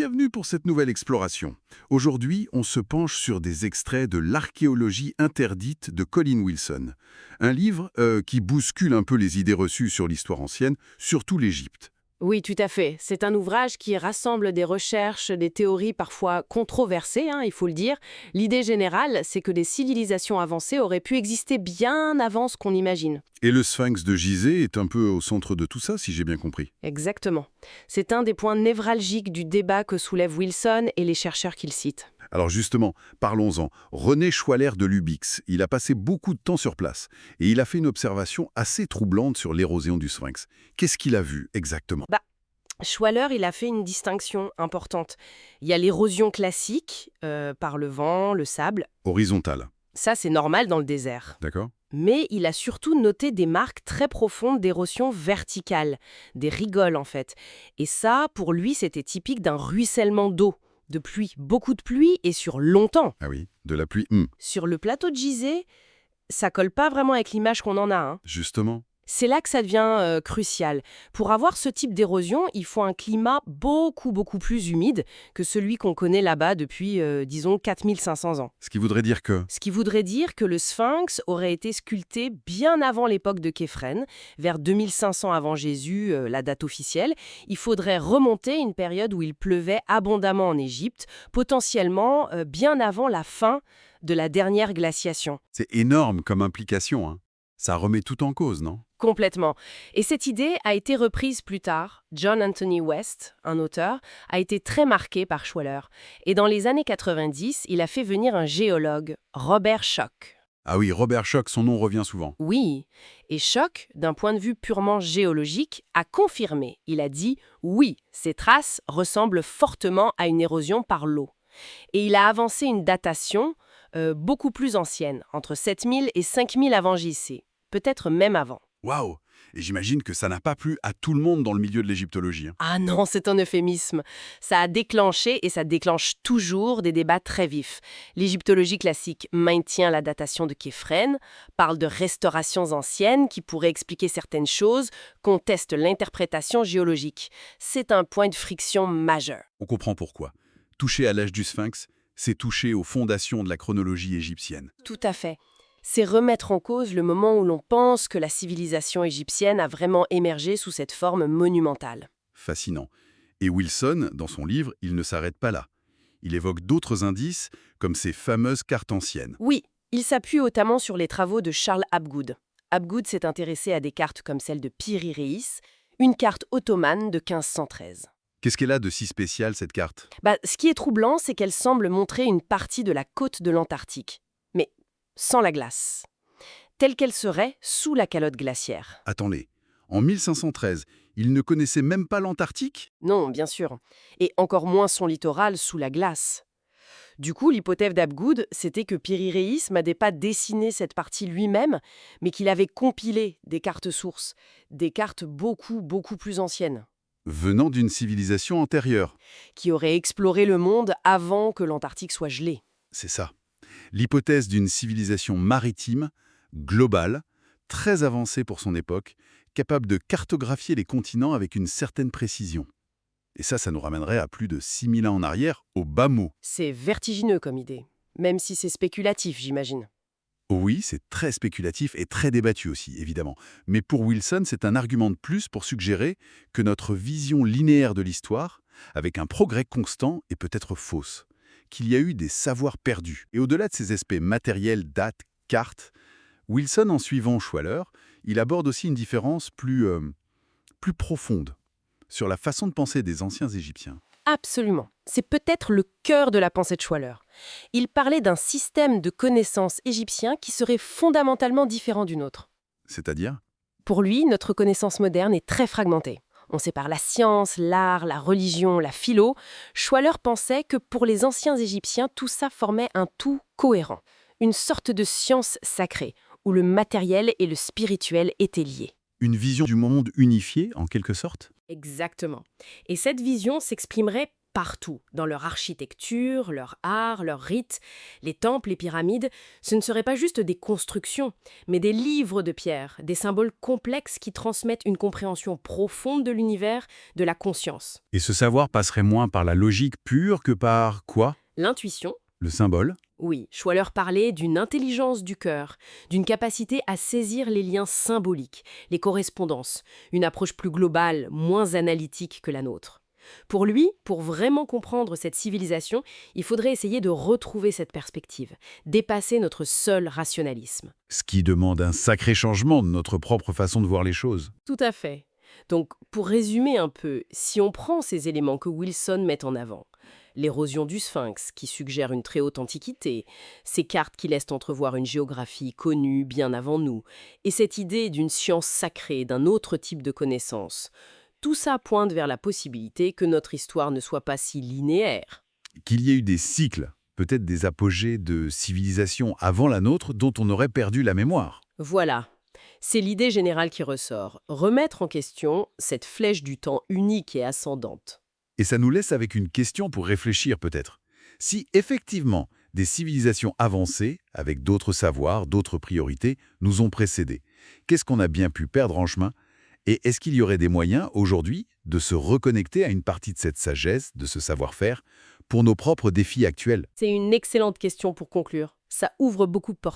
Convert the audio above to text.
bienvenue pour cette nouvelle exploration. Aujourd'hui, on se penche sur des extraits de L'archéologie interdite de Colin Wilson. Un livre qui bouscule un peu les idées reçues sur l'histoire ancienne, surtout l'Égypte. Oui, tout à fait. C'est un ouvrage qui rassemble des recherches, des théories parfois controversées, il faut le dire. L'idée générale, c'est que des civilisations avancées auraient pu exister bien avant ce qu'on imagine. Et le sphinx de Gizeh est un peu au centre de tout ça, si j'ai bien compris. Exactement. C'est un des points névralgiques du débat que soulève Wilson et les chercheurs qu'il cite. Alors justement, parlons-en. René Schwaller de Lubix, il a passé beaucoup de temps sur place et il a fait une observation assez troublante sur l'érosion du sphinx. Qu'est-ce qu'il a vu exactement? Schwaller, il a fait une distinction importante. Il y a l'érosion classique, par le vent, le sable. Horizontale, Ça, c'est normal dans le désert. d'accord? Mais il a surtout noté des marques très profondes d'érosion verticale, des rigoles en fait. Et ça, pour lui, c'était typique d'un ruissellement d'eau, de pluie, beaucoup de pluie et sur longtemps. Ah oui, de la pluie, Sur le plateau de Gizeh, ça colle pas vraiment avec l'image qu'on en a. justement. C'est là que ça devient crucial. Pour avoir ce type d'érosion, il faut un climat beaucoup plus humide que celui qu'on connaît là-bas depuis, disons, 4500 ans. Ce qui voudrait dire que... Ce qui voudrait dire que le sphinx aurait été sculpté bien avant l'époque de Képhren, vers 2500 avant Jésus, la date officielle. Il faudrait remonter une période où il pleuvait abondamment en Égypte, potentiellement bien avant la fin de la dernière glaciation. C'est énorme comme implication, hein. Ça remet tout en cause, non? Complètement. Et cette idée a été reprise plus tard. John Anthony West, un auteur, a été très marqué par Schwaller. Et dans les années 90, il a fait venir un géologue, Robert Schoch. Ah oui, Robert Schoch, son nom revient souvent. Oui, et Schoch, d'un point de vue purement géologique, a confirmé. Il a dit « oui, ces traces ressemblent fortement à une érosion par l'eau ». Et il a avancé une datation beaucoup plus ancienne, entre 7000 et 5000 avant JC, peut-être même avant. Waouh! Et j'imagine que ça n'a pas plu à tout le monde dans le milieu de l'égyptologie, hein. Ah non, c'est un euphémisme. Ça a déclenché et ça déclenche toujours des débats très vifs. L'égyptologie classique maintient la datation de Képhren, parle de restaurations anciennes qui pourraient expliquer certaines choses, conteste l'interprétation géologique. C'est un point de friction majeur. On comprend pourquoi. Toucher à l'âge du sphinx, c'est toucher aux fondations de la chronologie égyptienne. Tout à fait. C'est remettre en cause le moment où l'on pense que la civilisation égyptienne a vraiment émergé sous cette forme monumentale. Fascinant. Et Wilson, dans son livre, il ne s'arrête pas là. Il évoque d'autres indices, comme ces fameuses cartes anciennes. Oui, il s'appuie notamment sur les travaux de Charles Abgood. Abgood s'est intéressé à des cartes comme celle de Piri Reis, une carte ottomane de 1513. Qu'est-ce qu'elle a de si spécial, cette carte? Ce qui est troublant, c'est qu'elle semble montrer une partie de la côte de l'Antarctique, mais sans la glace, telle qu'elle serait sous la calotte glaciaire. Attendez, en 1513, il ne connaissait même pas l'Antarctique? Non, bien sûr, et encore moins son littoral sous la glace. Du coup, l'hypothèse d'Abgood, c'était que Piri Reis n'avait pas dessiné cette partie lui-même, mais qu'il avait compilé des cartes sources, des cartes beaucoup plus anciennes, Venant d'une civilisation antérieure. qui auraient exploré le monde avant que l'Antarctique soit gelé. C'est ça. L'hypothèse d'une civilisation maritime, globale, très avancée pour son époque, capable de cartographier les continents avec une certaine précision. Et ça nous ramènerait à plus de 6000 ans en arrière, au bas mot. C'est vertigineux comme idée, même si c'est spéculatif, j'imagine. Oui, c'est très spéculatif et très débattu aussi, évidemment. Mais pour Wilson, c'est un argument de plus pour suggérer que notre vision linéaire de l'histoire, avec un progrès constant, est peut-être fausse. Qu'il y a eu des savoirs perdus. Et au-delà de ces aspects matériels, dates, cartes, Wilson, en suivant Schwaller, il aborde aussi une différence plus profonde sur la façon de penser des anciens Égyptiens. Absolument. C'est peut-être le cœur de la pensée de Schwaller. Il parlait d'un système de connaissances égyptien qui serait fondamentalement différent du nôtre. C'est-à-dire? Pour lui, notre connaissance moderne est très fragmentée. On sépare la science, l'art, la religion, la philo. Schwaller pensait que pour les anciens Égyptiens, tout ça formait un tout cohérent. Une sorte de science sacrée, où le matériel et le spirituel étaient liés. Une vision du monde unifiée, en quelque sorte? Exactement. Et cette vision s'exprimerait partout, dans leur architecture, leur art, leurs rites. Les temples, les pyramides, ce ne seraient pas juste des constructions, mais des livres de pierre, des symboles complexes qui transmettent une compréhension profonde de l'univers, de la conscience. Et ce savoir passerait moins par la logique pure que par quoi? L'intuition. Le symbole? Oui, Schwaller parlait d'une intelligence du cœur, d'une capacité à saisir les liens symboliques, les correspondances, une approche plus globale, moins analytique que la nôtre. Pour lui, pour vraiment comprendre cette civilisation, il faudrait essayer de retrouver cette perspective, dépasser notre seul rationalisme. Ce qui demande un sacré changement de notre propre façon de voir les choses. Tout à fait. Donc, pour résumer un peu, si on prend ces éléments que Wilson met en avant, l'érosion du sphinx qui suggère une très haute antiquité, ces cartes qui laissent entrevoir une géographie connue bien avant nous, et cette idée d'une science sacrée, d'un autre type de connaissance, tout ça pointe vers la possibilité que notre histoire ne soit pas si linéaire. Qu'il y ait eu des cycles, peut-être des apogées de civilisations avant la nôtre dont on aurait perdu la mémoire. Voilà. C'est l'idée générale qui ressort, remettre en question cette flèche du temps unique et ascendante. Et ça nous laisse avec une question pour réfléchir peut-être. Si effectivement des civilisations avancées, avec d'autres savoirs, d'autres priorités, nous ont précédés, qu'est-ce qu'on a bien pu perdre en chemin? Et est-ce qu'il y aurait des moyens aujourd'hui de se reconnecter à une partie de cette sagesse, de ce savoir-faire, pour nos propres défis actuels? C'est une excellente question pour conclure. Ça ouvre beaucoup de portes.